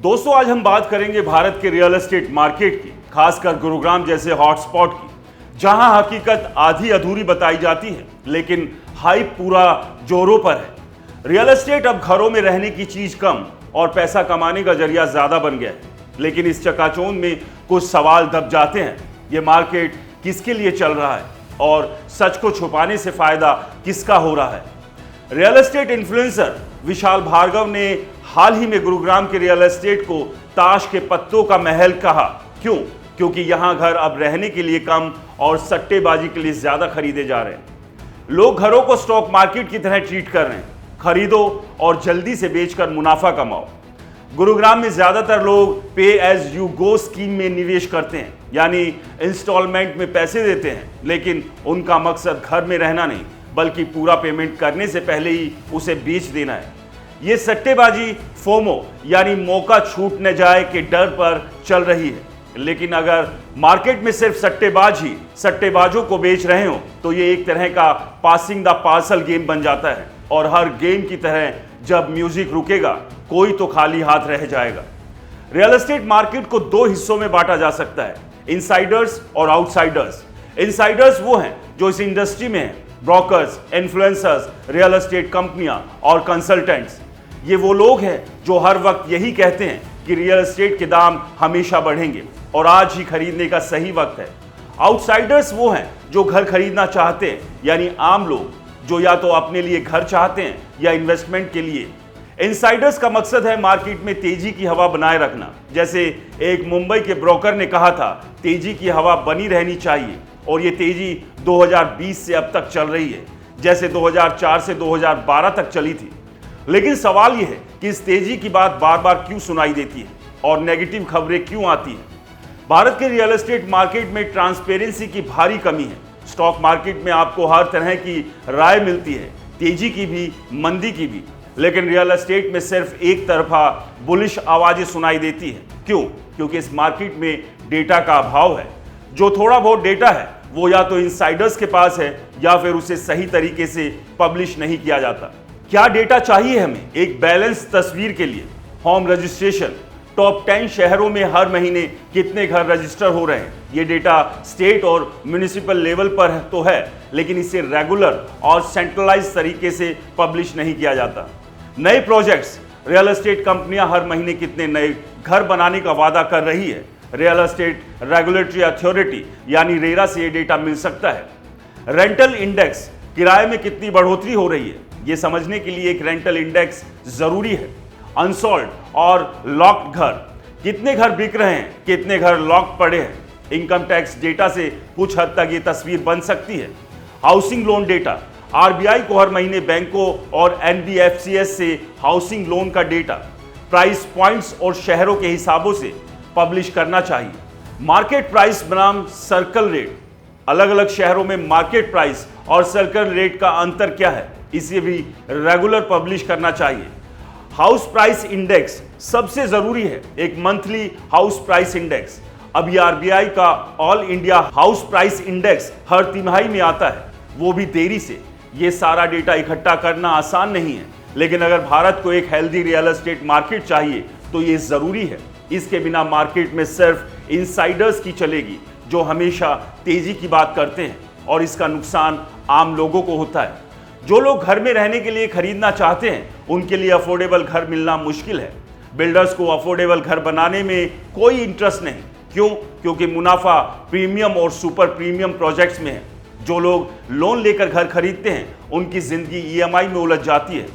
दोस्तों आज हम बात करेंगे भारत के रियल एस्टेट मार्केट की, खासकर गुरुग्राम जैसे हॉटस्पॉट की, जहां हकीकत आधी अधूरी बताई जाती है लेकिन हाइप पूरा जोरों पर है। रियल एस्टेट अब घरों में रहने की चीज कम और पैसा कमाने का जरिया ज्यादा बन गया है, लेकिन इस चकाचौंध में कुछ सवाल दब जाते हैं। ये मार्केट किसके लिए चल रहा है और सच को छुपाने से फायदा किसका हो रहा है? रियल एस्टेट इन्फ्लुएंसर विशाल भार्गव ने हाल ही में गुरुग्राम के रियल एस्टेट को ताश के पत्तों का महल कहा। क्यों? क्योंकि यहां घर अब रहने के लिए कम और सट्टेबाजी के लिए ज्यादा खरीदे जा रहे हैं। लोग घरों को स्टॉक मार्केट की तरह ट्रीट कर रहे हैं, खरीदो और जल्दी से बेचकर मुनाफा कमाओ। गुरुग्राम में ज्यादातर लोग पे एज यू गो स्कीम में निवेश करते हैं, यानी इंस्टॉलमेंट में पैसे देते हैं, लेकिन उनका मकसद घर में रहना नहीं बल्कि पूरा पेमेंट करने से पहले ही उसे बेच देना है। ये सट्टेबाजी फोमो यानी मौका छूट न जाए के डर पर चल रही है, लेकिन अगर मार्केट में सिर्फ सट्टेबाज ही सट्टेबाजों को बेच रहे हो तो ये एक तरह का पासिंग द पार्सल गेम बन जाता है और हर गेम की तरह जब म्यूजिक रुकेगा कोई तो खाली हाथ रह जाएगा। रियल एस्टेट मार्केट को दो हिस्सों में बांटा जा सकता है, इनसाइडर्स और आउटसाइडर्स। इनसाइडर्स वो हैं जो इस इंडस्ट्री में हैं, ब्रोकर्स, इन्फ्लुएंसर्स, रियल एस्टेट कंपनियां और कंसल्टेंट्स। ये वो लोग हैं जो हर वक्त यही कहते हैं कि रियल एस्टेट के दाम हमेशा बढ़ेंगे और आज ही खरीदने का सही वक्त है। आउटसाइडर्स वो हैं जो घर खरीदना चाहते हैं, यानी आम लोग जो या तो अपने लिए घर चाहते हैं या इन्वेस्टमेंट के लिए। इनसाइडर्स का मकसद है मार्केट में तेजी की हवा बनाए रखना। जैसे एक मुंबई के ब्रोकर ने कहा था, तेजी की हवा बनी रहनी चाहिए, और ये तेजी 2020 से अब तक चल रही है, जैसे 2004 से 2012 तक चली थी। लेकिन सवाल यह है कि इस तेजी की बात बार बार क्यों सुनाई देती है और नेगेटिव खबरें क्यों आती हैं? भारत के रियल एस्टेट मार्केट में ट्रांसपेरेंसी की भारी कमी है। स्टॉक मार्केट में आपको हर तरह की राय मिलती है, तेजी की भी, मंदी की भी, लेकिन रियल एस्टेट में सिर्फ एक तरफा बुलिश आवाजें सुनाई देती हैं। क्यों? क्योंकि इस मार्केट में डेटा का अभाव है। जो थोड़ा बहुत डेटा है वो या तो इनसाइडर्स के पास है या फिर उसे सही तरीके से पब्लिश नहीं किया जाता। क्या डेटा चाहिए हमें एक बैलेंस तस्वीर के लिए? होम रजिस्ट्रेशन, टॉप 10 शहरों में हर महीने कितने घर रजिस्टर हो रहे हैं, ये डेटा स्टेट और म्युनिसिपल लेवल पर तो है, लेकिन इसे रेगुलर और सेंट्रलाइज तरीके से पब्लिश नहीं किया जाता। नए प्रोजेक्ट्स, रियल एस्टेट कंपनियां हर महीने कितने नए घर बनाने का वादा कर रही है, रियल एस्टेट रेगुलेटरी अथॉरिटी यानी रेरा से ये डेटा मिल सकता है। रेंटल इंडेक्स, किराए में कितनी बढ़ोतरी हो रही है, ये समझने के लिए एक रेंटल इंडेक्स जरूरी है। अनसोल्ड और लॉक्ड घर, कितने घर बिक रहे हैं, कितने घर लॉक पड़े हैं, इनकम टैक्स डेटा से कुछ हद तक ये तस्वीर बन सकती है। हाउसिंग लोन डेटा, आरबीआई को हर महीने बैंकों और एनबीएफसीएस से हाउसिंग लोन का डेटा प्राइस पॉइंट्स और शहरों के हिसाबों से पब्लिश करना चाहिए। मार्केट प्राइस बनाम सर्कल रेट, अलग अलग शहरों में मार्केट प्राइस और सर्कल रेट का अंतर क्या है, इसे भी रेगुलर पब्लिश करना चाहिए। हाउस प्राइस इंडेक्स सबसे जरूरी है, एक मंथली हाउस प्राइस इंडेक्स। अभी आरबीआई का all India house price index हर तिमाही में आता है, वो भी देरी से। ये सारा डेटा इकट्ठा करना आसान नहीं है, लेकिन अगर भारत को एक हेल्दी रियल एस्टेट मार्केट चाहिए तो ये जरूरी है। इसके बिना मार्केट में सिर्फ इनसाइडर्स की चलेगी जो हमेशा तेजी की बात करते हैं, और इसका नुकसान आम लोगों को होता है। जो लोग घर में रहने के लिए खरीदना चाहते हैं उनके लिए अफोर्डेबल घर मिलना मुश्किल है। बिल्डर्स को अफोर्डेबल घर बनाने में कोई इंटरेस्ट नहीं। क्यों? क्योंकि मुनाफा प्रीमियम और सुपर प्रीमियम प्रोजेक्ट्स में है। जो लोग लोन लेकर घर खरीदते हैं उनकी जिंदगी ईएमआई में उलझ जाती है।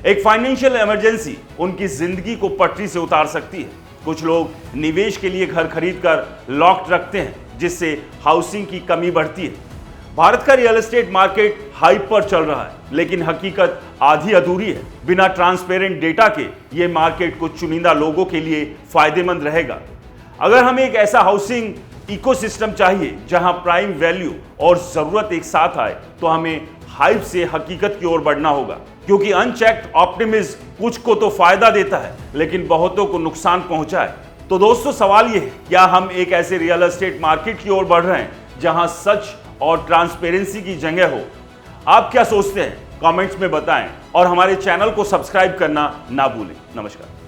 एक फाइनेंशियल इमरजेंसी उनकी जिंदगी को पटरी से उतार सकती है। कुछ लोग निवेश के लिए घर खरीदकर लॉक्ड रखते हैं, जिससे हाउसिंग की कमी बढ़ती है। भारत का रियल एस्टेट मार्केट हाइप पर चल रहा है, लेकिन हकीकत आधी अधूरी है। बिना ट्रांसपेरेंट डेटा के ये मार्केट कुछ चुनिंदा लोगों के लिए फायदेमंद रहेगा। अगर हमें एक ऐसा हाउसिंग इकोसिस्टम चाहिए जहां प्राइम वैल्यू और जरूरत एक साथ आए, तो हमें हाइप से हकीकत की ओर बढ़ना होगा, क्योंकि अनचेक्ड ऑप्टिमिज्म कुछ को तो फायदा देता है लेकिन बहुतों को नुकसान पहुंचाए। तो दोस्तों सवाल ये है, क्या हम एक ऐसे रियल एस्टेट मार्केट की ओर बढ़ रहे हैं जहां सच और ट्रांसपेरेंसी की जगह हो? आप क्या सोचते हैं? कमेंट्स में बताएं और हमारे चैनल को सब्सक्राइब करना ना भूलें। नमस्कार।